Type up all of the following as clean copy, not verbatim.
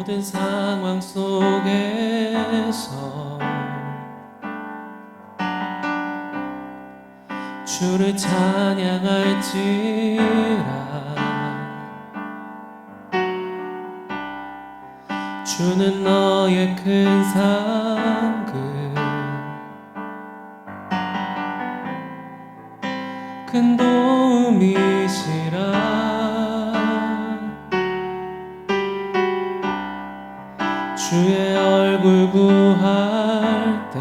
모든 상황 속에서 주를 찬양할지라. 주는 너의 큰 상급, 큰 도움이시라. 주의 얼굴 구할 때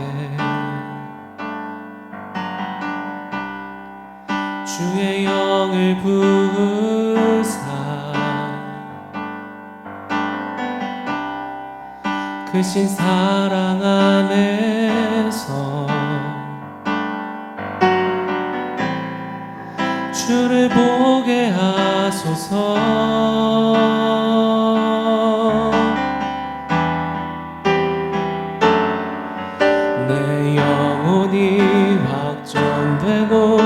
주의 영을 부으사 크신 사랑 안에서 주를 보게 하소서. 내 영혼이 확정되고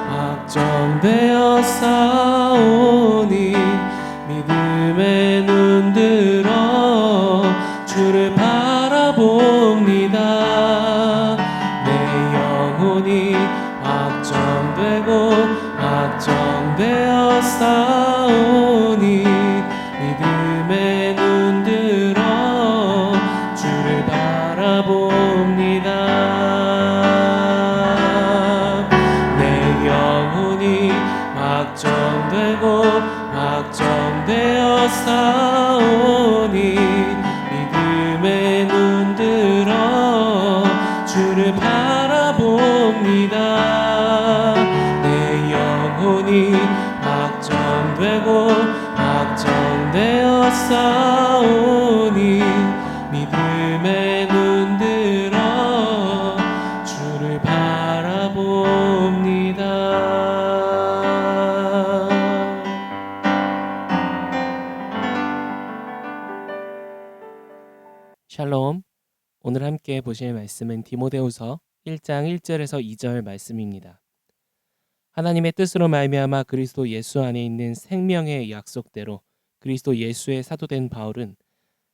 확정되어 싸우니 믿음의 눈 들어 주를 바라봅니다. 내 영혼이 확정되고 확정되어 싸우니 믿음의 눈 들어 주를 바라봅니다. 내 영혼이 확정되고 확정되어 싸우니 믿음의 눈 들어 주를 바라봅니다. 내 영혼이 확정되고 확정되어 싸우니 믿음의 눈 들어 주를 바라봅니다. 샬롬. 오늘 함께 보실 말씀은 디모데후서 1장 1절에서 2절 말씀입니다. 하나님의 뜻으로 말미암아 그리스도 예수 안에 있는 생명의 약속대로 그리스도 예수의 사도된 바울은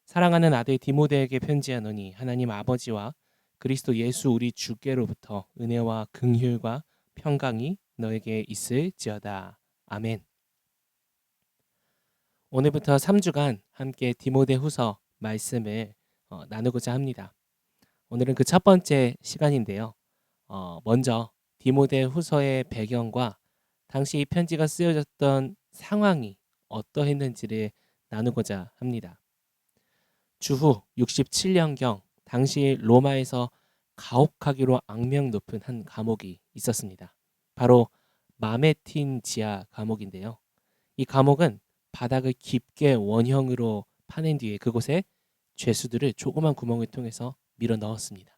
사랑하는 아들 디모데에게 편지하노니 하나님 아버지와 그리스도 예수 우리 주께로부터 은혜와 긍휼과 평강이 너에게 있을지어다. 아멘. 오늘부터 3주간 함께 디모데후서 말씀을 나누고자 합니다. 오늘은 그 첫 번째 시간인데요. 먼저 디모데후서의 배경과 당시 이 편지가 쓰여졌던 상황이 어떠했는지를 나누고자 합니다. 주후 67년경 당시 로마에서 가혹하기로 악명 높은 한 감옥이 있었습니다. 바로 마메틴 지하 감옥인데요. 이 감옥은 바닥을 깊게 원형으로 파낸 뒤에 그곳에 죄수들을 조그만 구멍을 통해서 밀어 넣었습니다.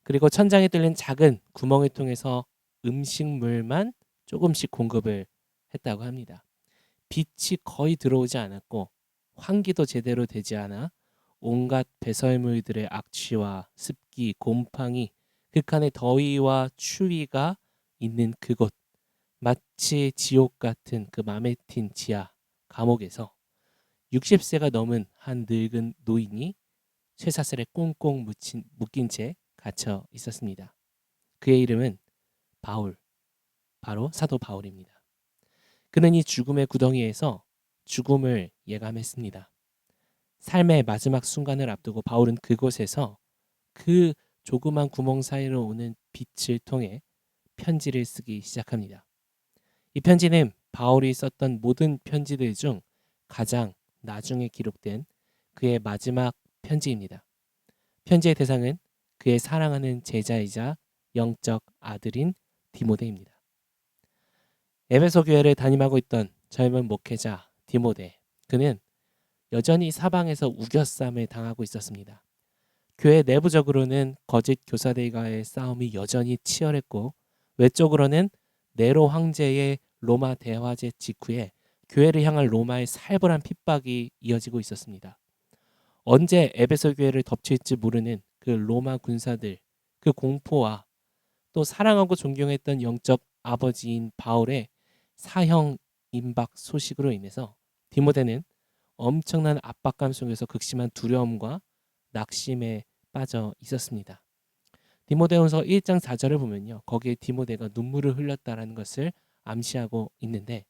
그리고 천장에 뚫린 작은 구멍을 통해서 음식물만 조금씩 공급을 했다고 합니다. 빛이 거의 들어오지 않았고 환기도 제대로 되지 않아 온갖 배설물들의 악취와 습기, 곰팡이, 극한의 더위와 추위가 있는 그곳, 마치 지옥 같은 그 마메틴 지하 감옥에서 60세가 넘은 한 늙은 노인이 쇠사슬에 꽁꽁 묶인 채 갇혀 있었습니다. 그의 이름은 바울, 바로 사도 바울입니다. 그는 이 죽음의 구덩이에서 죽음을 예감했습니다. 삶의 마지막 순간을 앞두고 바울은 그곳에서 그 조그만 구멍 사이로 오는 빛을 통해 편지를 쓰기 시작합니다. 이 편지는 바울이 썼던 모든 편지들 중 가장 나중에 기록된 그의 마지막 편지입니다. 편지의 대상은 그의 사랑하는 제자이자 영적 아들인 디모데입니다. 에베소 교회를 담임하고 있던 젊은 목회자 디모데, 그는 여전히 사방에서 우겨쌈을 당하고 있었습니다. 교회 내부적으로는 거짓 교사들과의 싸움이 여전히 치열했고 외적으로는 네로 황제의 로마 대화제 직후에 교회를 향한 로마의 살벌한 핍박이 이어지고 있었습니다. 언제 에베소 교회를 덮칠지 모르는 그 로마 군사들, 그 공포와 또 사랑하고 존경했던 영적 아버지인 바울의 사형 임박 소식으로 인해서 디모데는 엄청난 압박감 속에서 극심한 두려움과 낙심에 빠져 있었습니다. 디모데후서 1장 4절을 보면요. 거기에 디모데가 눈물을 흘렸다라는 것을 암시하고 있는데,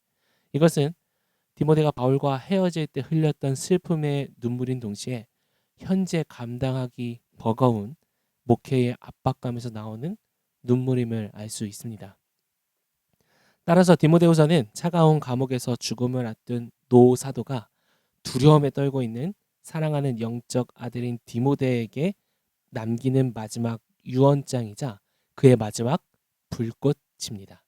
이것은 디모데가 바울과 헤어질 때 흘렸던 슬픔의 눈물인 동시에 현재 감당하기 버거운 목회의 압박감에서 나오는 눈물임을 알 수 있습니다. 따라서 디모데후서는 차가운 감옥에서 죽음을 앞둔 노 사도가 두려움에 떨고 있는 사랑하는 영적 아들인 디모데에게 남기는 마지막 유언장이자 그의 마지막 불꽃입니다.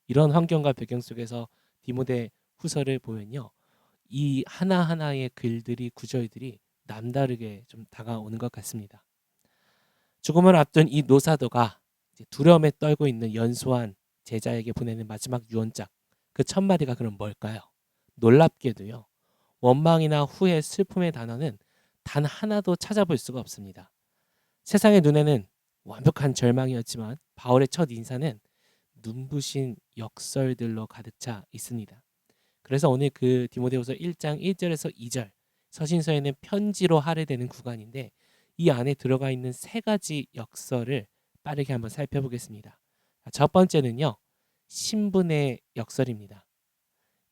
이런 환경과 배경 속에서 디모데 후서를 보면요, 이 하나하나의 글들이, 구절들이 남다르게 좀 다가오는 것 같습니다. 죽음을 앞둔 이 노사도가 두려움에 떨고 있는 연소한 제자에게 보내는 마지막 유언장, 그 첫 마디가 그럼 뭘까요? 놀랍게도요, 원망이나 후회, 슬픔의 단어는 단 하나도 찾아볼 수가 없습니다. 세상의 눈에는 완벽한 절망이었지만 바울의 첫 인사는 눈부신 역설들로 가득 차 있습니다. 그래서 오늘 그 디모데후서 1장 1절에서 2절, 서신서에는 편지로 할애되는 구간인데, 이 안에 들어가 있는 세 가지 역설을 빠르게 한번 살펴보겠습니다. 첫 번째는요, 신분의 역설입니다.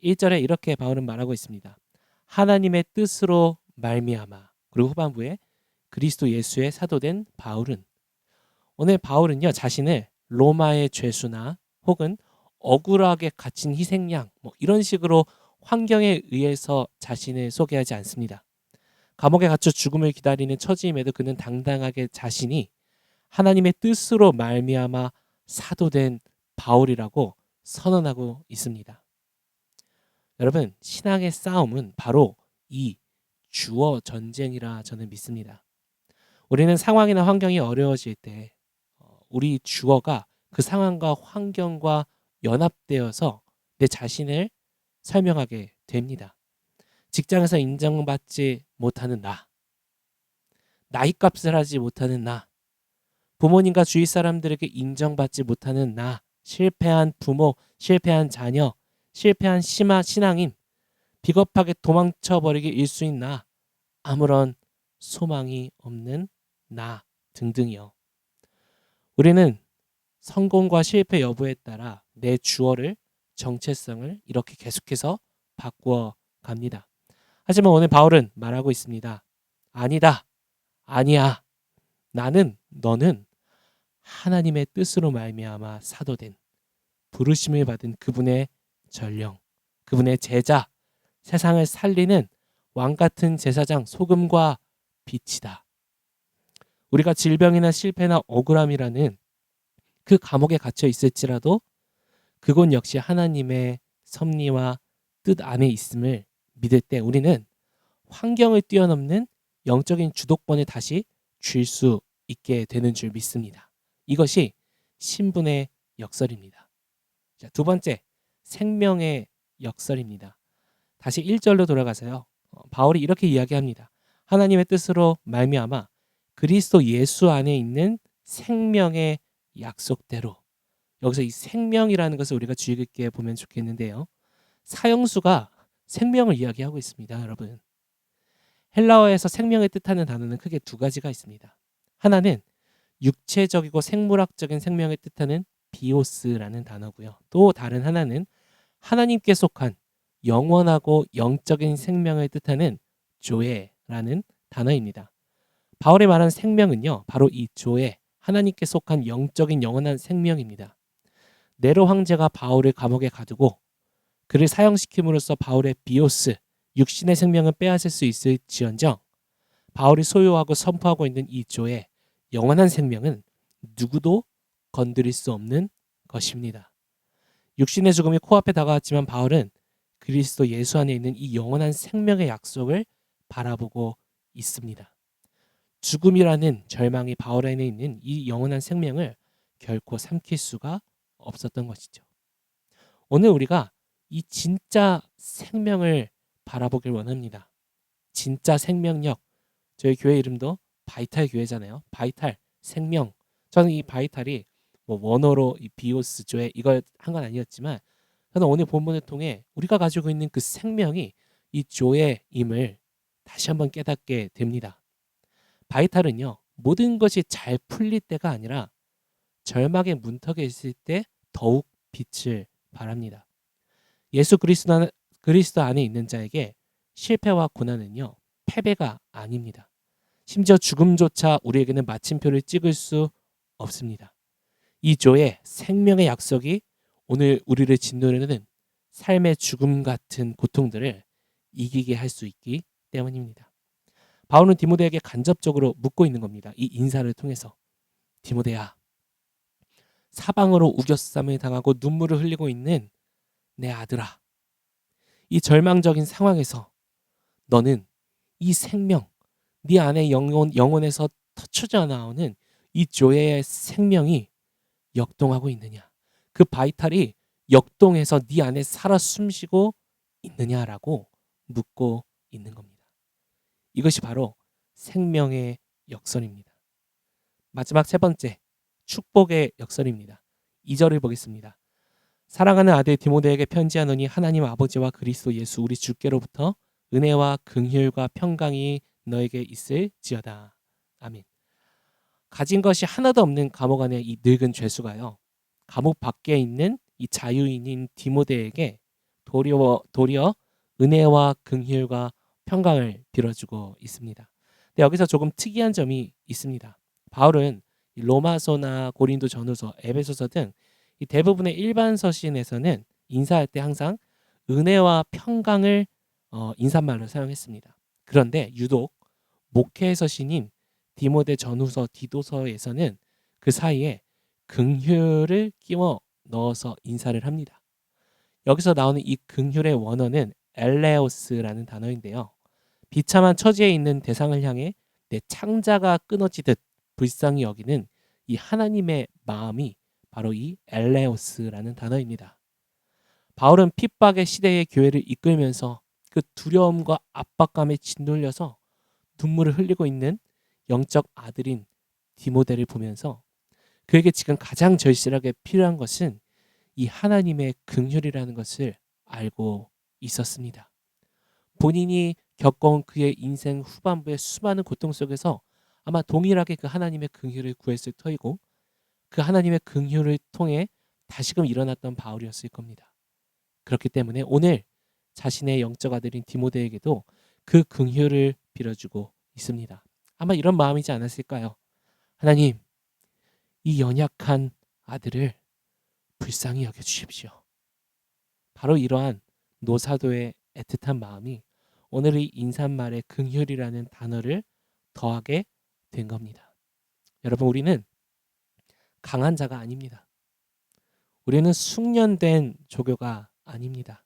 1절에 이렇게 바울은 말하고 있습니다. 하나님의 뜻으로 말미암아. 그리고 후반부에 그리스도 예수의 사도된 바울은. 오늘 바울은요, 자신을 로마의 죄수나 혹은 억울하게 갇힌 희생양, 이런 식으로 환경에 의해서 자신을 소개하지 않습니다. 감옥에 갇혀 죽음을 기다리는 처지임에도 그는 당당하게 자신이 하나님의 뜻으로 말미암아 사도된 바울이라고 선언하고 있습니다. 여러분, 신앙의 싸움은 바로 이 주어 전쟁이라 저는 믿습니다. 우리는 상황이나 환경이 어려워질 때 우리 주어가 그 상황과 환경과 연합되어서 내 자신을 설명하게 됩니다. 직장에서 인정받지 못하는 나, 나이값을 하지 못하는 나, 부모님과 주위 사람들에게 인정받지 못하는 나, 실패한 부모, 실패한 자녀, 실패한 신앙인, 비겁하게 도망쳐버리기 일수인 나, 아무런 소망이 없는 나 등등이요. 우리는 성공과 실패 여부에 따라 내 주어를, 정체성을 이렇게 계속해서 바꾸어 갑니다. 하지만 오늘 바울은 말하고 있습니다. 아니다. 아니야. 너는 하나님의 뜻으로 말미암아 사도된, 부르심을 받은 그분의 전령, 그분의 제자, 세상을 살리는 왕같은 제사장, 소금과 빛이다. 우리가 질병이나 실패나 억울함이라는 그 감옥에 갇혀 있을지라도 그곳 역시 하나님의 섭리와 뜻 안에 있음을 믿을 때 우리는 환경을 뛰어넘는 영적인 주도권을 다시 쥘 수 있게 되는 줄 믿습니다. 이것이 신분의 역설입니다. 자, 두 번째, 생명의 역설입니다. 다시 1절로 돌아가서요. 바울이 이렇게 이야기합니다. 하나님의 뜻으로 말미암아 그리스도 예수 안에 있는 생명의 약속대로. 여기서 이 생명이라는 것을 우리가 주의 깊게 보면 좋겠는데요. 사형수가 생명을 이야기하고 있습니다, 여러분. 헬라어에서 생명을 뜻하는 단어는 크게 두 가지가 있습니다. 하나는 육체적이고 생물학적인 생명을 뜻하는 비오스라는 단어고요. 또 다른 하나는 하나님께 속한 영원하고 영적인 생명을 뜻하는 조에라는 단어입니다. 바울이 말한 생명은요, 바로 이 조에, 하나님께 속한 영적인 영원한 생명입니다. 네로 황제가 바울을 감옥에 가두고 그를 사형시킴으로써 바울의 비오스, 육신의 생명을 빼앗을 수 있을지언정 바울이 소유하고 선포하고 있는 이 조의 영원한 생명은 누구도 건드릴 수 없는 것입니다. 육신의 죽음이 코앞에 다가왔지만 바울은 그리스도 예수 안에 있는 이 영원한 생명의 약속을 바라보고 있습니다. 죽음이라는 절망이 바울 안에 있는 이 영원한 생명을 결코 삼킬 수가 없었던 것이죠. 오늘 우리가 이 진짜 생명을 바라보길 원합니다. 진짜 생명력. 저희 교회 이름도 바이탈 교회잖아요. 바이탈, 생명. 저는 이 바이탈이 원어로 이 비오스 조에 이걸 한 건 아니었지만 저는 오늘 본문을 통해 우리가 가지고 있는 그 생명이 이 조회임을 다시 한번 깨닫게 됩니다. 바이탈은요, 모든 것이 잘 풀릴 때가 아니라 절망의 문턱에 있을 때 더욱 빛을 발합니다. 예수 그리스도 안에 있는 자에게 실패와 고난은요, 패배가 아닙니다. 심지어 죽음조차 우리에게는 마침표를 찍을 수 없습니다. 이 조의 생명의 약속이 오늘 우리를 짓누르는 삶의 죽음 같은 고통들을 이기게 할 수 있기 때문입니다. 바울은 디모데에게 간접적으로 묻고 있는 겁니다. 이 인사를 통해서. 디모데야, 사방으로 우겨쌈을 당하고 눈물을 흘리고 있는 내 아들아, 이 절망적인 상황에서 너는 이 생명, 네 안에 영혼에서 터쳐져 나오는 이 조의 생명이 역동하고 있느냐, 그 바이탈이 역동해서 네 안에 살아 숨쉬고 있느냐라고 묻고 있는 겁니다. 이것이 바로 생명의 역설입니다. 마지막 세 번째, 축복의 역설입니다. 2절을 보겠습니다. 사랑하는 아들 디모데에게 편지하노니 하나님 아버지와 그리스도 예수 우리 주께로부터 은혜와 긍휼과 평강이 너에게 있을지어다. 아멘. 가진 것이 하나도 없는 감옥 안에 이 늙은 죄수가요, 감옥 밖에 있는 이 자유인인 디모데에게 도리어 은혜와 긍휼과 평강을 빌어주고 있습니다. 근데 여기서 조금 특이한 점이 있습니다. 바울은 로마서나 고린도 전후서, 에베소서 등 이 대부분의 일반 서신에서는 인사할 때 항상 은혜와 평강을 인사말로 사용했습니다. 그런데 유독 목회 서신인 디모데 전후서, 디도서에서는 그 사이에 긍휼을 끼워 넣어서 인사를 합니다. 여기서 나오는 이 긍휼의 원어는 엘레오스라는 단어인데요. 비참한 처지에 있는 대상을 향해 내 창자가 끊어지듯 불쌍히 여기는 이 하나님의 마음이 바로 이 엘레오스라는 단어입니다. 바울은 핍박의 시대의 교회를 이끌면서 그 두려움과 압박감에 짓눌려서 눈물을 흘리고 있는 영적 아들인 디모데를 보면서 그에게 지금 가장 절실하게 필요한 것은 이 하나님의 긍휼이라는 것을 알고 있었습니다. 본인이 겪어온 그의 인생 후반부의 수많은 고통 속에서 아마 동일하게 그 하나님의 긍휼을 구했을 터이고, 그 하나님의 긍휼을 통해 다시금 일어났던 바울이었을 겁니다. 그렇기 때문에 오늘 자신의 영적 아들인 디모데에게도 그 긍휼을 빌어주고 있습니다. 아마 이런 마음이지 않았을까요? 하나님, 이 연약한 아들을 불쌍히 여겨주십시오. 바로 이러한 노사도의 애틋한 마음이 오늘 이 인사말에 긍휼이라는 단어를 더하게 된 겁니다. 여러분, 우리는 강한 자가 아닙니다. 우리는 숙련된 조교가 아닙니다.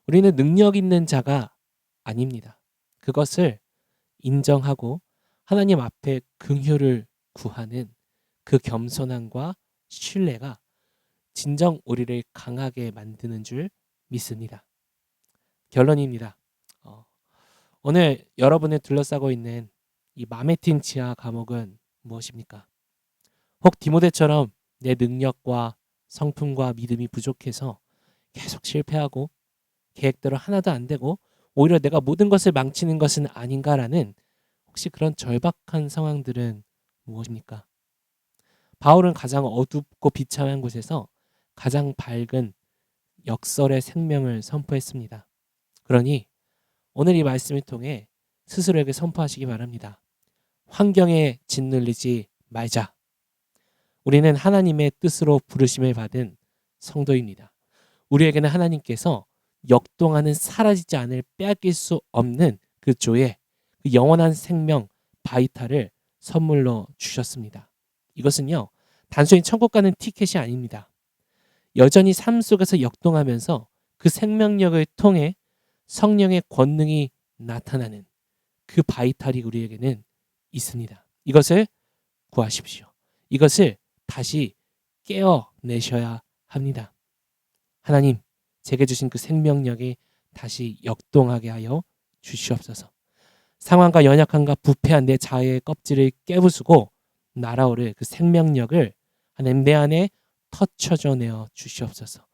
우리는 능력 있는 자가 아닙니다. 그것을 인정하고 하나님 앞에 긍휼을 구하는 그 겸손함과 신뢰가 진정 우리를 강하게 만드는 줄 믿습니다. 결론입니다. 오늘 여러분을 둘러싸고 있는 이 마메틴 지하 감옥은 무엇입니까? 혹 디모데처럼 내 능력과 성품과 믿음이 부족해서 계속 실패하고 계획대로 하나도 안 되고 오히려 내가 모든 것을 망치는 것은 아닌가라는 혹시 그런 절박한 상황들은 무엇입니까? 바울은 가장 어둡고 비참한 곳에서 가장 밝은 역설의 생명을 선포했습니다. 그러니 오늘 이 말씀을 통해 스스로에게 선포하시기 바랍니다. 환경에 짓눌리지 말자. 우리는 하나님의 뜻으로 부르심을 받은 성도입니다. 우리에게는 하나님께서 역동하는 사라지지 않을 빼앗길 수 없는 그 조의 그 영원한 생명 바이탈을 선물로 주셨습니다. 이것은요, 단순히 천국 가는 티켓이 아닙니다. 여전히 삶 속에서 역동하면서 그 생명력을 통해 성령의 권능이 나타나는 그 바이탈이 우리에게는 있습니다. 이것을 구하십시오. 이것을 다시 깨어내셔야 합니다. 하나님, 제게 주신 그 생명력이 다시 역동하게 하여 주시옵소서. 상황과 연약함과 부패한 내 자아의 껍질을 깨부수고 날아오를 그 생명력을 하나님 내 안에 터쳐져 내어 주시옵소서.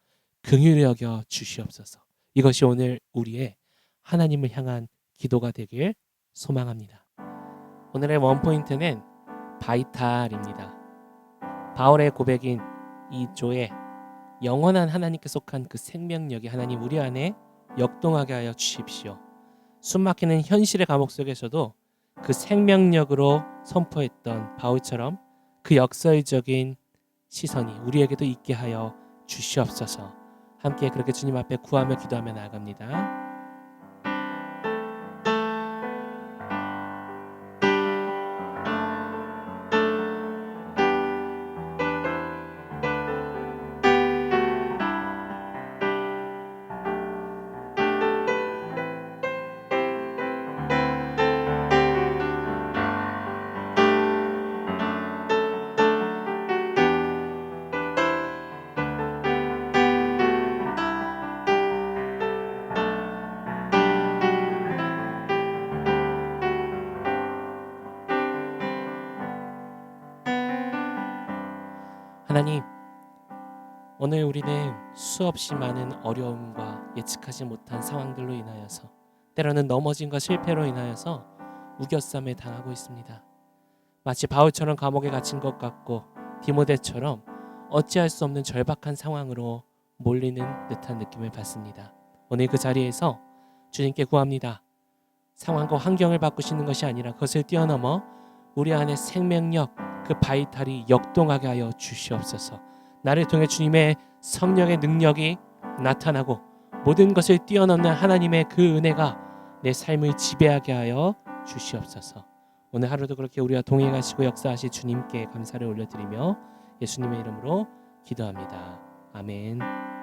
긍휼히 여겨 주시옵소서. 이것이 오늘 우리의 하나님을 향한 기도가 되길 소망합니다. 오늘의 원포인트는 바이탈입니다. 바울의 고백인 2조에 영원한 하나님께 속한 그 생명력이 하나님 우리 안에 역동하게 하여 주십시오. 숨막히는 현실의 감옥 속에서도 그 생명력으로 선포했던 바울처럼 그 역설적인 시선이 우리에게도 있게 하여 주시옵소서. 함께 그렇게 주님 앞에 구하며 기도하며 나아갑니다. 하나님, 오늘 우리는 수없이 많은 어려움과 예측하지 못한 상황들로 인하여서 때로는 넘어짐과 실패로 인하여서 우겨쌈에 당하고 있습니다. 마치 바울처럼 감옥에 갇힌 것 같고 디모데처럼 어찌할 수 없는 절박한 상황으로 몰리는 듯한 느낌을 받습니다. 오늘 그 자리에서 주님께 구합니다. 상황과 환경을 바꾸시는 것이 아니라 그것을 뛰어넘어 우리 안에 생명력, 그 바이탈이 역동하게 하여 주시옵소서. 나를 통해 주님의 성령의 능력이 나타나고 모든 것을 뛰어넘는 하나님의 그 은혜가 내 삶을 지배하게 하여 주시옵소서. 오늘 하루도 그렇게 우리와 동행하시고 역사하실 주님께 감사를 올려드리며 예수님의 이름으로 기도합니다. 아멘.